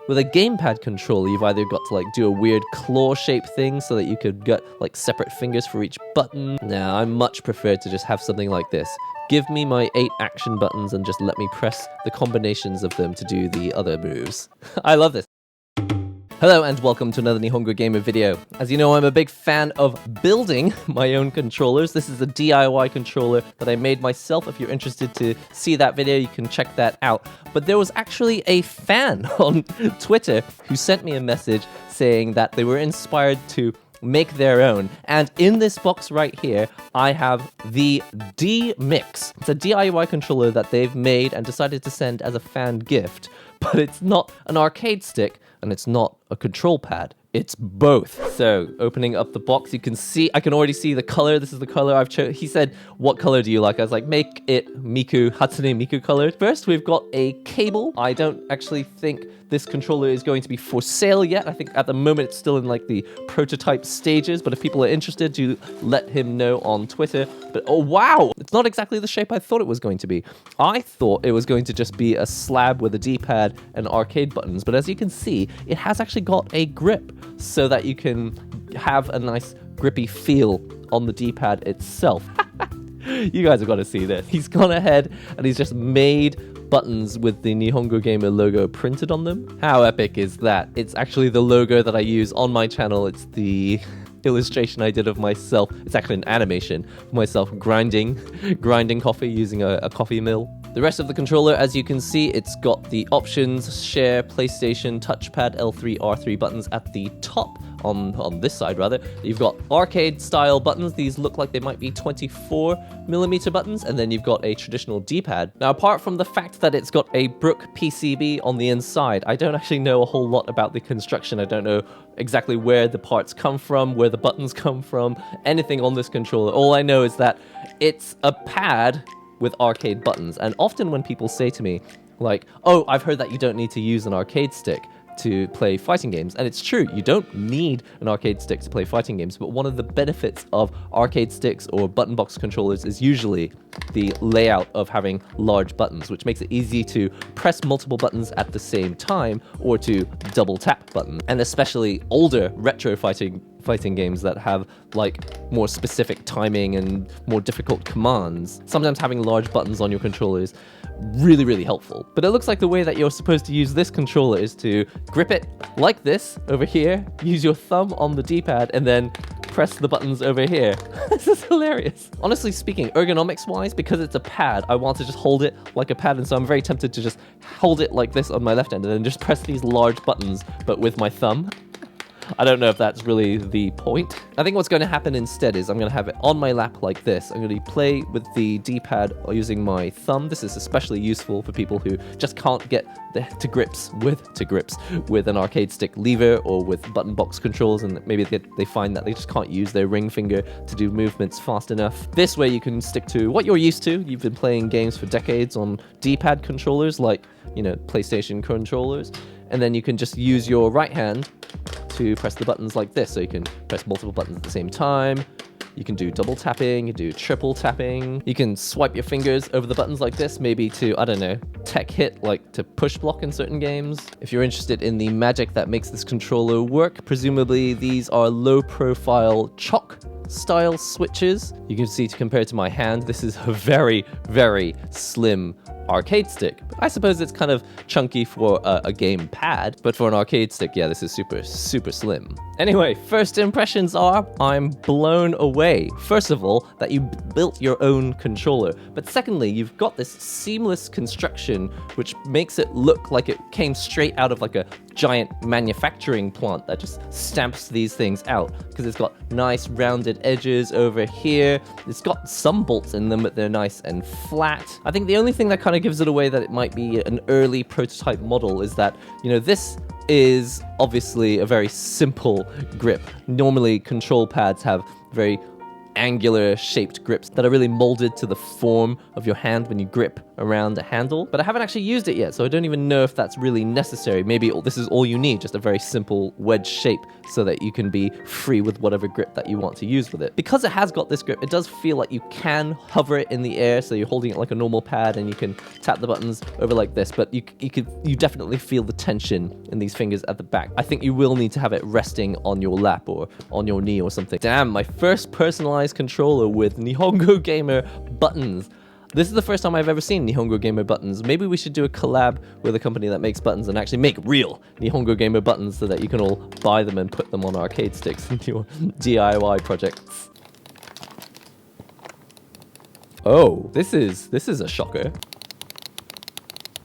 With a gamepad controller, you've either got to like do a weird claw-shaped thing so that you could get like separate fingers for each button. Now, I much prefer to just have something like this. Give me my 8 action buttons and just let me press the combinations of them to do the other moves. I love this. Hello and welcome to another NihongoGamer video. As you know, I'm a big fan of building my own controllers. This is a DIY controller that I made myself. If you're interested to see that video, you can check that out. But there was actually a fan on Twitter who sent me a message saying that they were inspired to make their own. And in this box right here, I have the D-Mix. It's a DIY controller that they've made and decided to send as a fan gift. But it's not an arcade stick, and it's not a control pad. It's both. So, opening up the box, you can see, I can already see the color. This is the color I've chosen. He said, what color do you like? I was like, make it Hatsune Miku colored. First, we've got a cable. I don't actually think this controller is going to be for sale yet. I think at the moment it's still in like the prototype stages, but if people are interested, do let him know on Twitter. But oh wow, it's not exactly the shape I thought it was going to be. I thought it was going to just be a slab with a D-pad and arcade buttons, but as you can see, it has actually got a grip so that you can have a nice grippy feel on the D-pad itself. You guys have got to see this. He's gone ahead and he's just made buttons with the NihongoGamer logo printed on them. How epic is that? It's actually the logo that I use on my channel. It's the illustration I did of myself. It's actually an animation of myself grinding coffee using a coffee mill. The rest of the controller, as you can see, it's got the options, share, PlayStation, touchpad, L3, R3 buttons at the top, on this side rather. You've got arcade style buttons. These look like they might be 24mm buttons, and then you've got a traditional D-pad. Now, apart from the fact that it's got a Brook PCB on the inside, I don't actually know a whole lot about the construction. I don't know exactly where the parts come from, where the buttons come from, anything on this controller. All I know is that it's a pad with arcade buttons. And often when people say to me, like, oh, I've heard that you don't need to use an arcade stick to play fighting games. And it's true, you don't need an arcade stick to play fighting games, but one of the benefits of arcade sticks or button box controllers is usually the layout of having large buttons, which makes it easy to press multiple buttons at the same time or to double tap buttons. And especially older retro fighting games that have like more specific timing and more difficult commands. Sometimes having large buttons on your controller is really, really helpful. But it looks like the way that you're supposed to use this controller is to grip it like this over here, use your thumb on the D-pad, and then press the buttons over here. This is hilarious. Honestly speaking, ergonomics-wise, because it's a pad, I want to just hold it like a pad, and so I'm very tempted to just hold it like this on my left hand and then just press these large buttons, but with my thumb. I don't know if that's really the point. I think what's going to happen instead is I'm going to have it on my lap like this. I'm going to play with the D-pad using my thumb. This is especially useful for people who just can't get to grips with an arcade stick lever or with button box controls, and maybe they find that they just can't use their ring finger to do movements fast enough. This way you can stick to what you're used to. You've been playing games for decades on D-pad controllers like, you know, PlayStation controllers, and then you can just use your right hand to press the buttons like this. So you can press multiple buttons at the same time. You can do double tapping, you do triple tapping. You can swipe your fingers over the buttons like this, maybe to, I don't know, tech hit, like to push block in certain games. If you're interested in the magic that makes this controller work, presumably these are low profile chalk style switches. You can see, to compare to my hand, this is a very, very slim arcade stick. I suppose it's kind of chunky for a game pad, but for an arcade stick, yeah, this is super, super slim. Anyway, first impressions are, I'm blown away. First of all, that you built your own controller, but secondly, you've got this seamless construction which makes it look like it came straight out of like a giant manufacturing plant that just stamps these things out, because it's got nice rounded edges over here. It's got some bolts in them, but they're nice and flat. I think the only thing that kind of gives it away that it might be an early prototype model is that, you know, this is obviously a very simple grip. Normally control pads have very angular shaped grips that are really molded to the form of your hand when you grip around the handle, but I haven't actually used it yet, so I don't even know if that's really necessary. Maybe this is all you need, just a very simple wedge shape so that you can be free with whatever grip that you want to use with it. Because it has got this grip, it does feel like you can hover it in the air, so you're holding it like a normal pad and you can tap the buttons over like this, but you definitely feel the tension in these fingers at the back. I think you will need to have it resting on your lap or on your knee or something. Damn, my first personalized controller with NihongoGamer buttons. This is the first time I've ever seen NihongoGamer buttons. Maybe we should do a collab with a company that makes buttons and actually make real NihongoGamer buttons so that you can all buy them and put them on arcade sticks in your DIY projects. Oh, this is a shocker.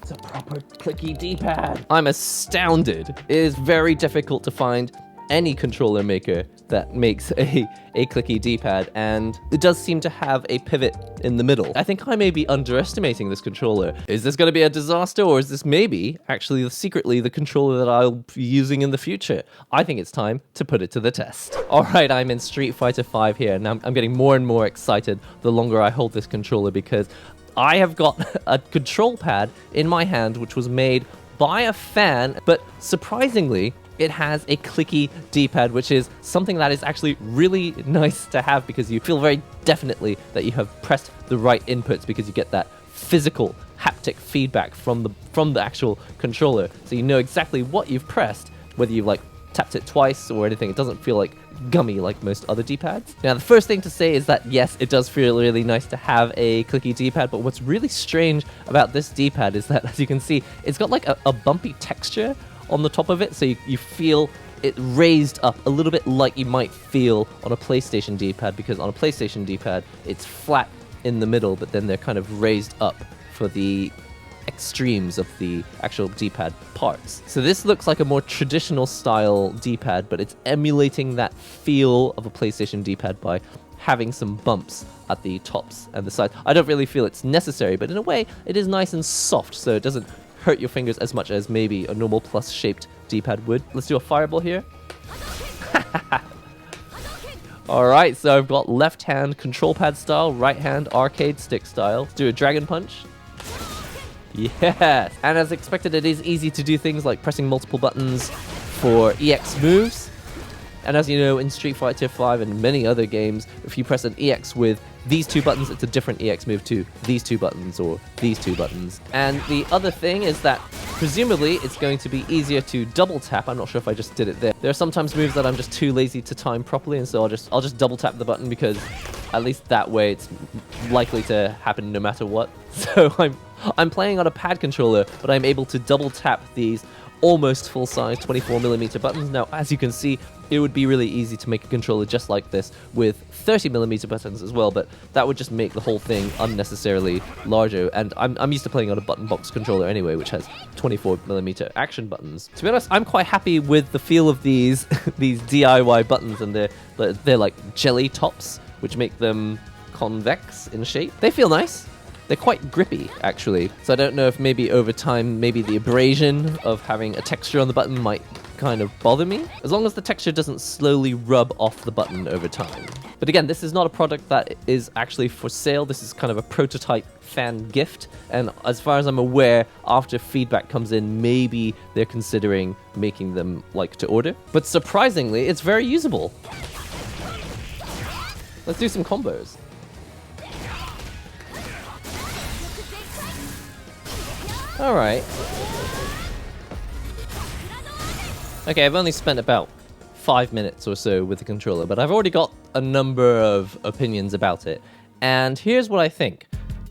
It's a proper clicky D-pad. I'm astounded. It is very difficult to find any controller maker that makes a clicky D-pad, and it does seem to have a pivot in the middle. I think I may be underestimating this controller. Is this going to be a disaster, or is this maybe actually secretly the controller that I'll be using in the future? I think it's time to put it to the test. All right, I'm in Street Fighter V here, and I'm getting more and more excited the longer I hold this controller, because I have got a control pad in my hand which was made by a fan, but surprisingly, it has a clicky D-pad, which is something that is actually really nice to have because you feel very definitely that you have pressed the right inputs because you get that physical haptic feedback from the actual controller. So you know exactly what you've pressed, whether you've like tapped it twice or anything. It doesn't feel like gummy like most other D-pads. Now, the first thing to say is that yes, it does feel really nice to have a clicky D-pad, but what's really strange about this D-pad is that, as you can see, it's got like a bumpy texture on the top of it, so you feel it raised up a little bit like you might feel on a PlayStation D-pad, because on a PlayStation D-pad, it's flat in the middle, but then they're kind of raised up for the extremes of the actual D-pad parts. So this looks like a more traditional style D-pad, but it's emulating that feel of a PlayStation D-pad by having some bumps at the tops and the sides. I don't really feel it's necessary, but in a way, it is nice and soft, so it doesn't hurt your fingers as much as maybe a normal plus-shaped D-pad would. Let's do a fireball here. Alright, so I've got left hand control pad style, right hand arcade stick style. Let's do a dragon punch. Yes! And as expected, it is easy to do things like pressing multiple buttons for EX moves. And as you know, in Street Fighter V and many other games, if you press an EX with these two buttons, it's a different EX move to these two buttons or these two buttons. And the other thing is that presumably it's going to be easier to double tap. I'm not sure if I just did it there. There are sometimes moves that I'm just too lazy to time properly, and so I'll just double tap the button, because at least that way it's likely to happen no matter what. So I'm playing on a pad controller, but I'm able to double tap these almost full-size 24mm buttons. Now, as you can see, it would be really easy to make a controller just like this with 30mm buttons as well, but that would just make the whole thing unnecessarily larger, and I'm used to playing on a button box controller anyway, which has 24mm action buttons. To be honest, I'm quite happy with the feel of these these DIY buttons, and they're like jelly tops, which make them convex in shape. They feel nice. They're quite grippy, actually. So I don't know if maybe over time, maybe the abrasion of having a texture on the button might kind of bother me, as long as the texture doesn't slowly rub off the button over time. But again, this is not a product that is actually for sale. This is kind of a prototype fan gift. And as far as I'm aware, after feedback comes in, maybe they're considering making them like to order. But surprisingly, it's very usable. Let's do some combos. Alright. Okay, I've only spent about 5 minutes or so with the controller, but I've already got a number of opinions about it. And here's what I think.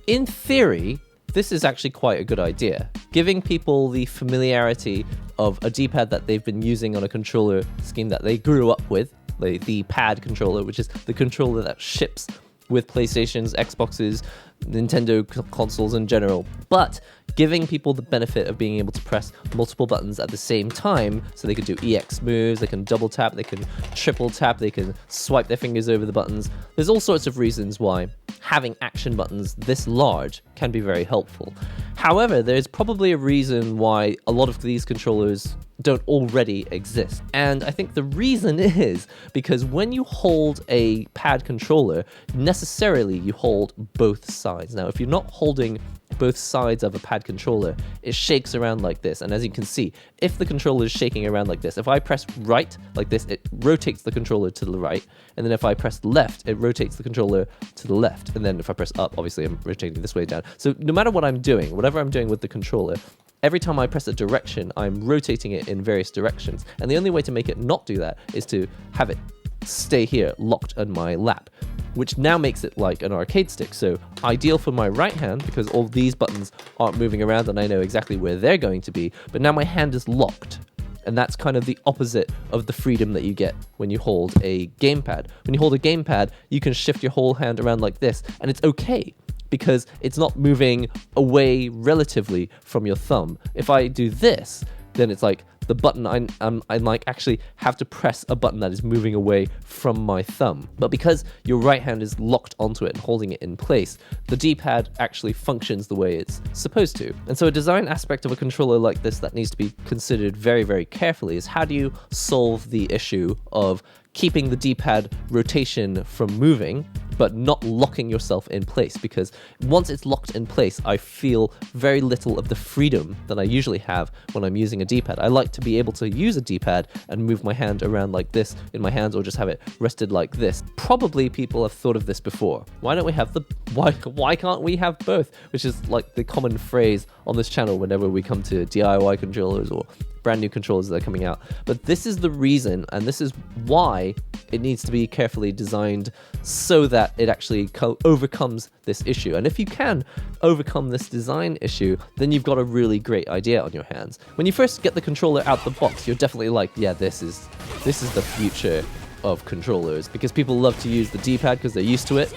In theory, this is actually quite a good idea. Giving people the familiarity of a D-pad that they've been using on a controller scheme that they grew up with, like the pad controller, which is the controller that ships with PlayStations, Xboxes, Nintendo consoles in general, but giving people the benefit of being able to press multiple buttons at the same time, so they can do EX moves, they can double tap, they can triple tap, they can swipe their fingers over the buttons. There's all sorts of reasons why having action buttons this large can be very helpful. However, there's probably a reason why a lot of these controllers don't already exist. And I think the reason is because when you hold a pad controller, necessarily you hold both sides. Now, if you're not holding both sides of a pad controller, it shakes around like this. And as you can see, if the controller is shaking around like this, if I press right like this, it rotates the controller to the right. And then if I press left, it rotates the controller to the left. And then if I press up, obviously I'm rotating this way down. So no matter what I'm doing, whatever I'm doing with the controller, every time I press a direction, I'm rotating it in various directions. And the only way to make it not do that is to have it stay here, locked on my lap, which now makes it like an arcade stick. So ideal for my right hand because all these buttons aren't moving around and I know exactly where they're going to be, but now my hand is locked. And that's kind of the opposite of the freedom that you get when you hold a gamepad. When you hold a gamepad, you can shift your whole hand around like this, and it's okay because it's not moving away relatively from your thumb. If I do this, then it's like the button I like actually have to press a button that is moving away from my thumb. But because your right hand is locked onto it and holding it in place, the D-pad actually functions the way it's supposed to. And so a design aspect of a controller like this that needs to be considered very, very carefully is how do you solve the issue of keeping the D-pad rotation from moving, but not locking yourself in place, because once it's locked in place, I feel very little of the freedom that I usually have when I'm using a D-pad. I like to be able to use a D-pad and move my hand around like this in my hands, or just have it rested like this. Probably people have thought of this before. Why don't we have why can't we have both? Which is like the common phrase on this channel whenever we come to DIY controllers or brand new controllers that are coming out. But this is the reason, and this is why it needs to be carefully designed so that it actually overcomes this issue. And if you can overcome this design issue, then you've got a really great idea on your hands. When you first get the controller out the box, you're definitely like, yeah, this is the future of controllers, because people love to use the D-pad because they're used to it.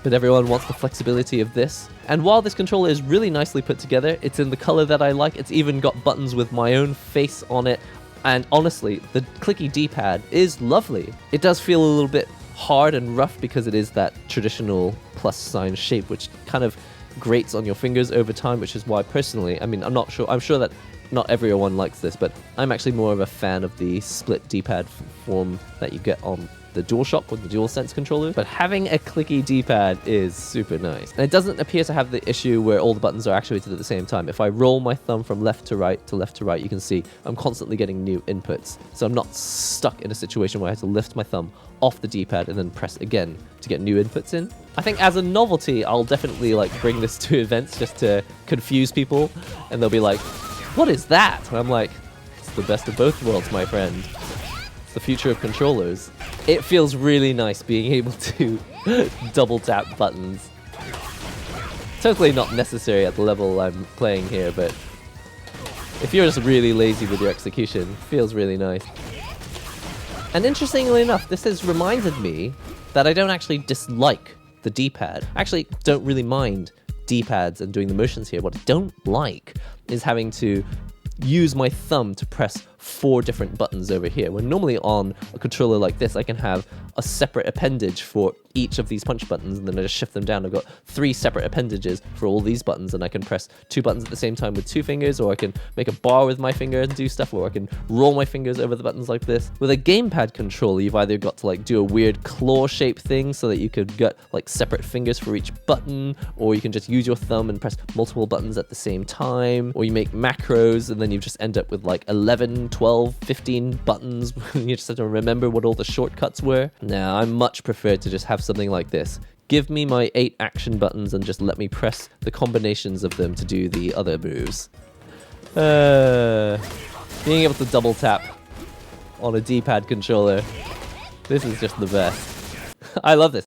But everyone wants the flexibility of this. And while this controller is really nicely put together, it's in the color that I like. It's even got buttons with my own face on it. And honestly, the clicky D-pad is lovely. It does feel a little bit hard and rough because it is that traditional plus sign shape, which kind of grates on your fingers over time, which is why personally, I mean, I'm sure that not everyone likes this, but I'm actually more of a fan of the split D-pad form that you get on the DualShock with the DualSense controller. But having a clicky D-pad is super nice. And it doesn't appear to have the issue where all the buttons are actuated at the same time. If I roll my thumb from left to right, you can see I'm constantly getting new inputs. So I'm not stuck in a situation where I have to lift my thumb off the D-pad and then press again to get new inputs in. I think as a novelty, I'll definitely like bring this to events just to confuse people. And they'll be like, what is that? And I'm like, it's the best of both worlds, my friend. The future of controllers. It feels really nice being able to double tap buttons. Totally not necessary at the level I'm playing here, but if you're just really lazy with your execution, it feels really nice. And interestingly enough, this has reminded me that I don't actually dislike the D-pad. I actually don't really mind D-pads and doing the motions here. What I don't like is having to use my thumb to press 4 different buttons over here, when normally on a controller like this I can have a separate appendage for each of these punch buttons, and then I just shift them down. I've got 3 separate appendages for all these buttons, and I can press 2 buttons at the same time with 2 fingers, or I can make a bar with my finger and do stuff, or I can roll my fingers over the buttons like this. With a gamepad controller, you've either got to like do a weird claw shape thing so that you could get like separate fingers for each button, or you can just use your thumb and press multiple buttons at the same time, or you make macros and then you just end up with like 11, 12, 15 buttons. You just have to remember what all the shortcuts were. Now, I much prefer to just have something like this. Give me my 8 action buttons and just let me press the combinations of them to do the other moves. Being able to double tap on a D-pad controller, this is just the best. I love this.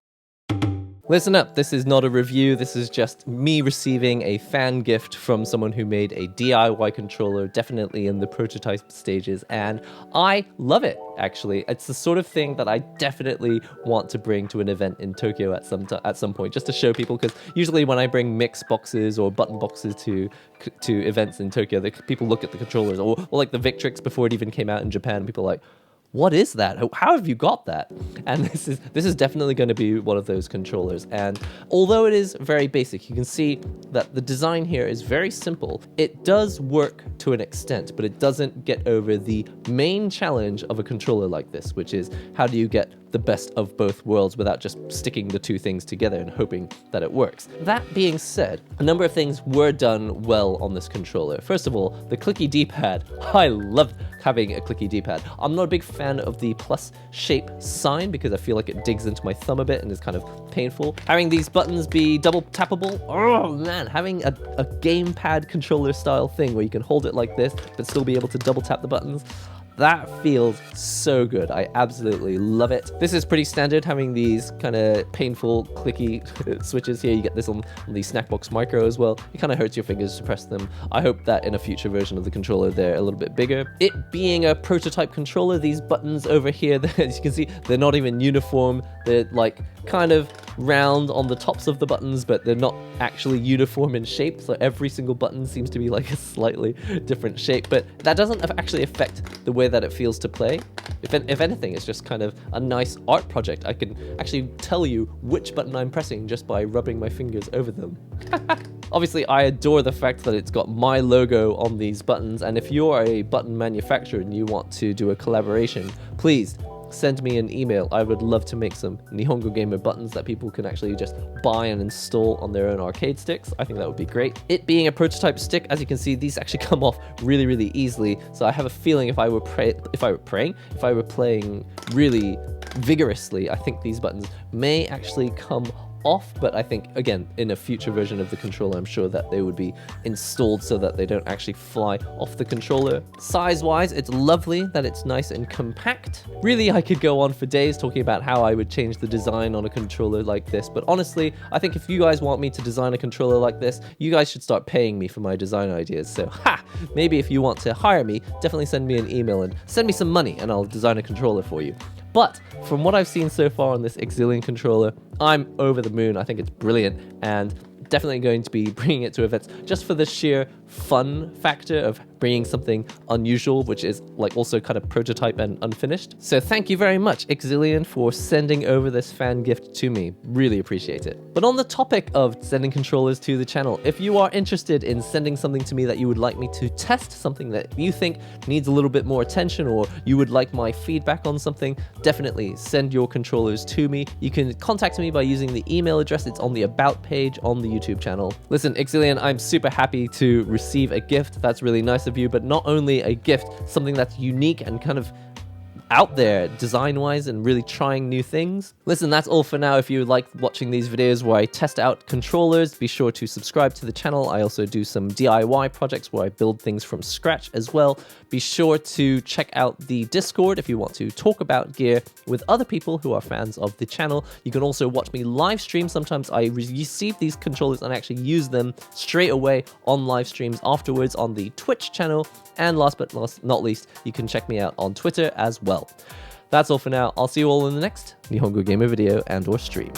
Listen up, this is not a review, this is just me receiving a fan gift from someone who made a DIY controller, definitely in the prototype stages, and I love it, actually. It's the sort of thing that I definitely want to bring to an event in Tokyo at some point, just to show people, because usually when I bring mix boxes or button boxes to events in Tokyo, people look at the controllers, or like the Victrix before it even came out in Japan, people are like, what is that? How have you got that? And this is definitely going to be one of those controllers. And although it is very basic, you can see that the design here is very simple. It does work to an extent, but it doesn't get over the main challenge of a controller like this, which is how do you get the best of both worlds without just sticking the two things together and hoping that it works. That being said, a number of things were done well on this controller. First of all, the clicky D-pad. I love having a clicky D-pad. I'm not a big fan of the plus shape sign because I feel like it digs into my thumb a bit and is kind of painful. Having these buttons be double tappable, oh man, having a gamepad controller style thing where you can hold it like this but still be able to double tap the buttons, that feels so good. I absolutely love it. This is pretty standard, having these kind of painful clicky switches here. You get this on the Snackbox Micro as well. It kind of hurts your fingers to press them. I hope that in a future version of the controller they're a little bit bigger. It being a prototype controller, these buttons over here, as you can see, they're not even uniform. They're like kind of round on the tops of the buttons, but they're not actually uniform in shape. So every single button seems to be like a slightly different shape, but that doesn't actually affect the way that it feels to play. If anything, it's just kind of a nice art project. I can actually tell you which button I'm pressing just by rubbing my fingers over them. Obviously, I adore the fact that it's got my logo on these buttons, and if you're a button manufacturer and you want to do a collaboration, please send me an email. I would love to make some NihongoGamer buttons that people can actually just buy and install on their own arcade sticks. I think that would be great. It being a prototype stick, as you can see, these actually come off really, really easily. So I have a feeling if I were playing really vigorously, I think these buttons may actually come off, but I think, again, in a future version of the controller, I'm sure that they would be installed so that they don't actually fly off the controller. Size-wise, it's lovely that it's nice and compact. Really, I could go on for days talking about how I would change the design on a controller like this, but honestly, I think if you guys want me to design a controller like this, you guys should start paying me for my design ideas. So, maybe if you want to hire me, definitely send me an email and send me some money and I'll design a controller for you. But from what I've seen so far on this Ikzilion controller, I'm over the moon. I think it's brilliant and definitely going to be bringing it to events just for the sheer fun factor of bringing something unusual, which is like also kind of prototype and unfinished. So thank you very much, Ikzilion, for sending over this fan gift to me. Really appreciate it. But on the topic of sending controllers to the channel, if you are interested in sending something to me that you would like me to test, something that you think needs a little bit more attention, or you would like my feedback on something, definitely send your controllers to me. You can contact me by using the email address. It's on the About page on the YouTube channel. Listen, Ikzilion, I'm super happy to receive a gift. That's really nice of you, but not only a gift, something that's unique and kind of out there design-wise and really trying new things. Listen, that's all for now. If you like watching these videos where I test out controllers, be sure to subscribe to the channel. I also do some DIY projects where I build things from scratch as well. Be sure to check out the Discord if you want to talk about gear with other people who are fans of the channel. You can also watch me live stream. Sometimes I receive these controllers and actually use them straight away on live streams afterwards on the Twitch channel. And last but not least, you can check me out on Twitter as well. That's all for now. I'll see you all in the next NihongoGamer video and/or stream.